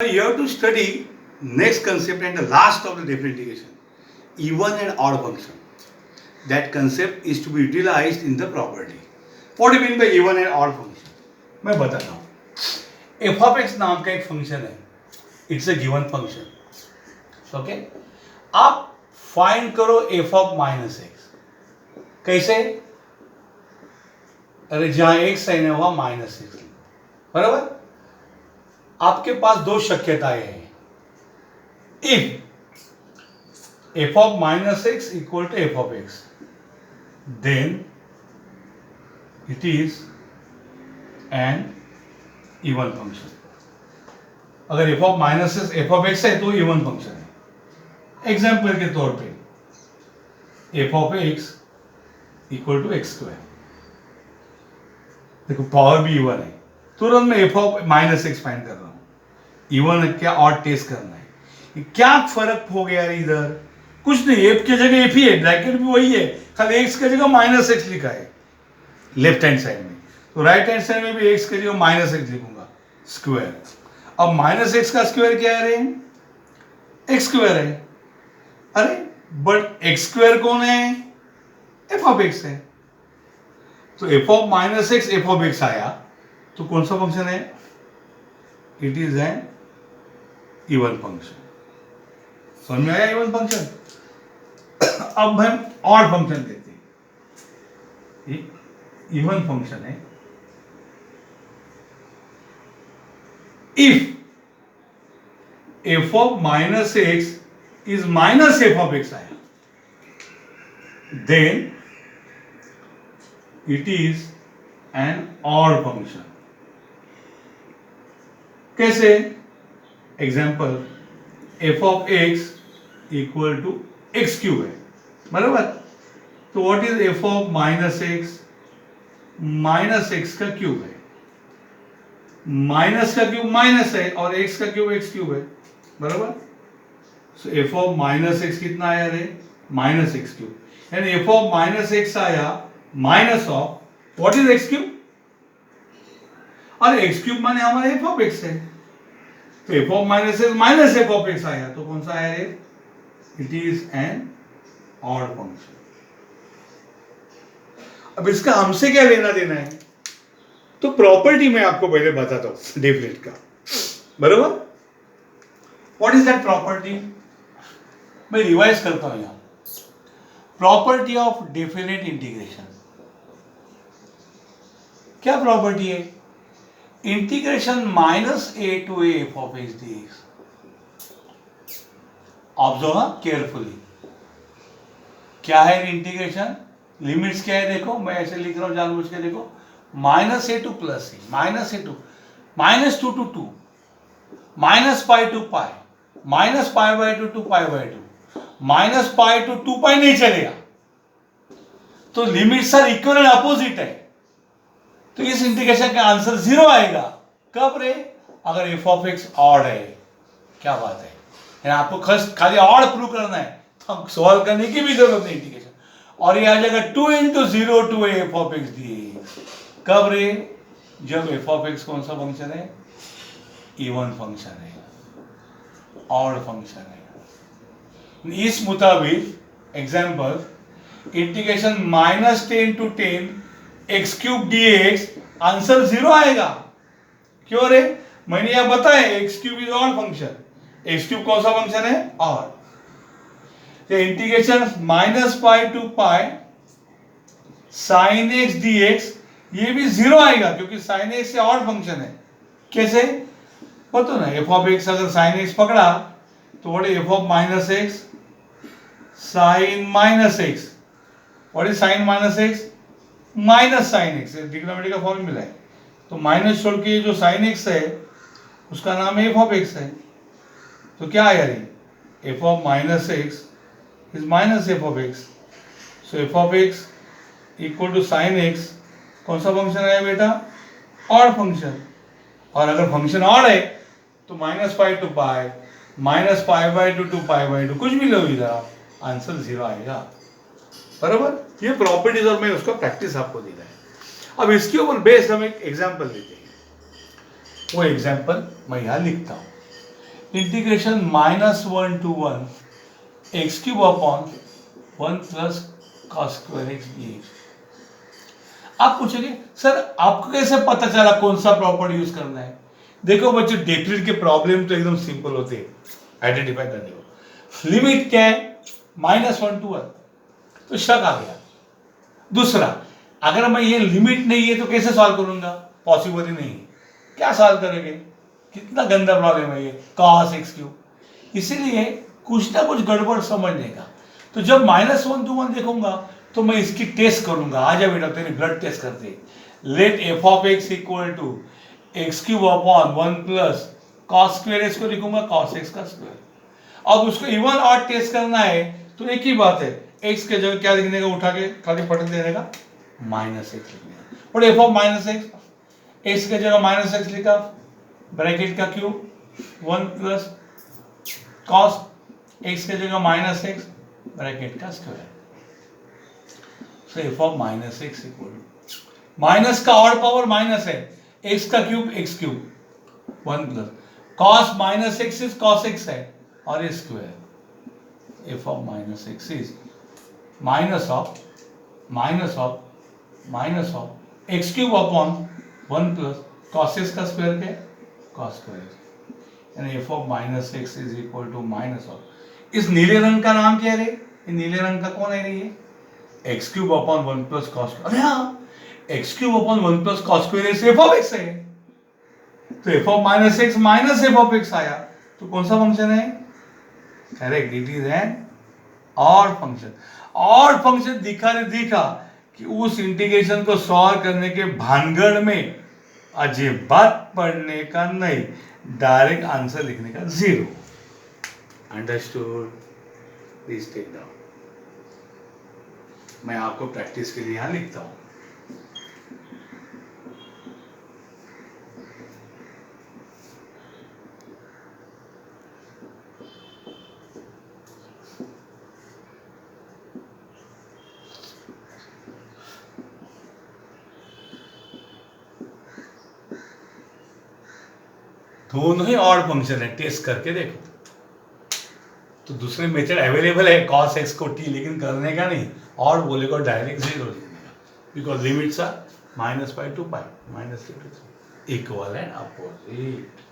You have to study next concept and the last of the differentiation, even and odd function. That concept is to be utilized in the property. What do you mean by even and odd function? मैं बताता हूँ. f of x नाम का एक function है. It's a given function. Okay? आप find करो f of minus x. कैसे? अरे जहाँ x साइन है वहाँ माइनस एक्स, बराबर. आपके पास दो शक्यताएं हैं. If f of minus x equal to f of x, then it is an even function. अगर f of minus f of x है तो even function है. एग्जाम्पल के तौर पे f of x equal to x square. देखो power भी even है. तुरंत मैं f of minus x find कर रहा हूँ. इवन है क्या ऑड टेस्ट करना है. क्या फर्क हो गया इधर? कुछ नहीं. f की जगह f ही है, ब्रैकेट भी वही है, खाली x की जगह माइनस x लिखा है लेफ्ट हैंड साइड में. तो राइट हैंड साइड में भी x की जगह माइनस x लिखूंगा, स्क्वायर. अब माइनस x का स्क्वायर क्या है? x स्क्वायर है. अरे बट x स्क्वायर कौन है? f ऑफ x है. तो f of minus x f of x आया तो कौन सा फंक्शन है? It is an even function. समझ में आया इवन फंक्शन? अब हम ऑड फंक्शन लेते हैं. इवन फंक्शन है if f of minus x is minus f of x आया, then it is an odd function. कैसे? Example f of x equal to x cube है, बराबर. तो what is f of minus x? Minus x का cube है. Minus का cube minus है और x का क्यूब एक्स क्यूब है, बराबर. So f of minus x कितना आया रे? Minus x cube. यानी f of माइनस एक्स आया minus of what is x cube. और एक्स क्यूब माने हमारा f of x है. तो f of minus x minus f of x आया तो कौन सा आया रे? It is an odd function. अब इसका हमसे क्या लेना देना है? तो प्रॉपर्टी मैं आपको पहले बताता हूं डेफिनेट का, बराबर. What is that property? मैं रिवाइज करता हूं यहां. Property of definite integration. क्या प्रॉपर्टी है? Integration minus a to a f of x d x. Observe carefully. क्या है इंटीग्रेशन? लिमिट्स क्या है? देखो मैं ऐसे लिख रहा हूं जानबूझ के. देखो minus a to plus a, minus a to, minus two to two, minus pi to pi, minus pi by two to pi by two, minus pi to to pi नहीं चलेगा. तो limits are equal and opposite है. तो इस integration का answer zero आएगा. कब रे? अगर एफ ऑफ एक्स ऑड है. क्या बात है? आपको खाली ऑड प्रूव करना है, तो सॉल्व करने की भी जरूरत नहीं इंटीग्रेशन. और ये आ जाएगा 2 into zero to f of x d. कब रे? जब एफ ऑफ एक्स कौन सा फंक्शन है? इवन फंक्शन है, ऑड फंक्शन है. इस मुताबिक example integration minus 10 to 10 x cube d x, answer zero आएगा. क्यों रे? मैंने यह बताया x cube is odd function. X cube कौन सा फंक्शन है? Odd. Integration minus pi to pi sine x d x, ये भी जीरो आएगा क्योंकि साइन एक्स से ऑड फंक्शन है. कैसे? पता ना, एफ ऑफ एक्स अगर साइन एक्स पकड़ा तो what is f of minus x? Sine minus x. What is sine minus x? Minus sine x. Trigonometry का फॉर्मूला है. तो माइनस छोड़ के जो साइन एक्स है उसका नाम एफ ऑफ एक्स है. तो क्या आया रे? F of minus x is minus f of x. So f of x equal to sine x कौन सा फंक्शन आया बेटा? Odd function. और अगर फंक्शन ऑड है तो minus pi to pi, minus pi by two to pi by two, कुछ भी लो इधर, आंसर जीरो आएगा. बराबर. ये प्रॉपर्टीज और मैं उसका प्रैक्टिस आपको दे रहा है. अब इसके ऊपर बेस्ड हम एक एग्जाम्पल लेते हैं. वो एग्जाम्पल मैं यहां लिखता हूं. Integration -1 to 1 x cube upon 1 plus cos square x D. आप पूछोगे सर आपको कैसे पता चला कौन सा प्रॉपर्टी यूज करना है? देखो बच्चों, डिरिचलेट के प्रॉब्लम तो एकदम सिंपल होते हैं आइडेंटिफाई करने को। लिमिट क्या है? -1 to 1, तो शक आ गया। दूसरा, अगर मैं ये लिमिट नहीं है तो कैसे सॉल्व करूंगा? पॉसिबल ही नहीं। क्या सॉल्व करेंगे? कितना गंदा प्रॉब्लम है ये, cos x क्यूब। इसीलिए कुछ ना कुछ गड़बड़ समझने का। तो जब -1 to 1 देखूंगा तो मैं इसकी टेस्ट करूंगा। आ जा बेटा, तेरी ब्लड टेस्ट करते। Let f of x equal to x cube upon 1 plus cos square x को लिखूंगा cos x का स्क्वायर। अब उसको इवन और टेस्ट करना है तो एक ही बात है, x के जगह क्या लिखने का, उठा के खाली पटक देने का, -x लिखने का। और f ऑफ -x के जगह -x लिखा, ब्रैकेट का क्यूब 1 प्लस कॉस x के जगह -x ब्रैकेट का square. So f of -x equal minus का और पावर माइनस है, x का cube x cube 1 plus cos -x is cos x है और ये square. f of -x is minus of x cube upon 1 plus cos x का square क्या है? cos square. यानी f of -x is equal to minus of, इस नीले रंग का नाम क्या है रे? ये नीले रंग का कौन है रे? ये x cube upon 1 plus cos. अरे हाँ, x cube upon 1 plus cos square F of x है। तो F of -x minus f of x आया, तो कौन सा फंक्शन है? Correct, it is an odd function. Odd function दिखा कि उस इंटीग्रेशन को सॉल्व करने के भानगढ़ में अजीब बात पढ़ने का नहीं, डायरेक्ट आंसर लिखने का 0। अंडरस्टूड? Please take down. मैं आपको प्रैक्टिस के लिए यहां लिखता हूं। दोनों ही ऑड फंक्शन है, टेस्ट करके देखो। तो दूसरे मेथड अवेलेबल है cos x को t, लेकिन करने का नहीं, और बोलेगा डायरेक्ट 0 लिखने का, because limits are -π to π, -3 to 3 equal and opposite.